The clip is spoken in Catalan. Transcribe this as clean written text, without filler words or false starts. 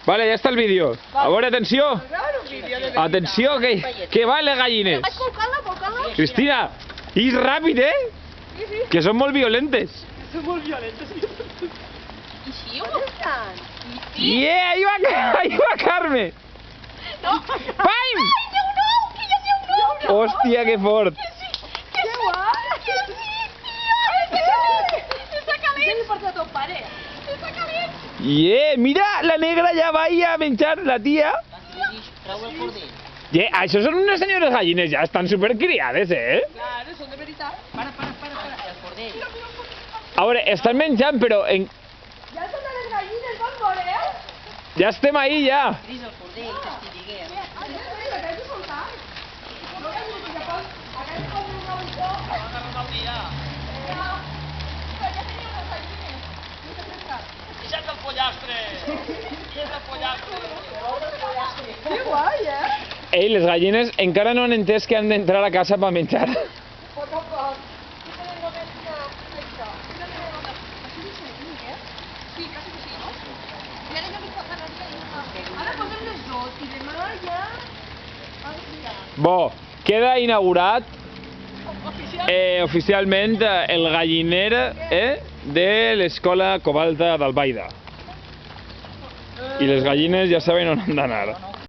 Vale, ja està el vídeo. A veure, atenció. Atenció, que van les gallines. Cristina, és ràpid, Que són molt violentes. Són molt violentes. I sí, on estan? Yeah, ahí va Carme. No. Pam! Ai, n'hi ha un ou, que ja n'hi ha un ou. Hòstia, que fort. Que guai. Que sí, tio. Està calent. Ja li porta a ton pare. Està calent. Yeah, mira, la negra ja va ahí a menjar, la tia. Trau el cordell. Yeah, això són unes senyores gallines, ja estan supercriades, Claro, són de veritat. Para. El cordell. A veure, estan menjant, però Ja són de les gallines, com voleu? ja estem ahí, ja. Cris el cordell, que es diguem. Deixa't el pollastre! Deixa't el pollastre! Que guai, Ei, les gallines encara no han entès que han d'entrar a casa per menjar. Poc a poc. Sí, tenen només això. Sí, quasi que sí, no? I ara ja li posa la vida. Ara posem les dos i demà ja... Bo, queda inaugurat oficialment el galliner de l'escola Covalta d'Albaida. I les gallines ja saben on han d'anar.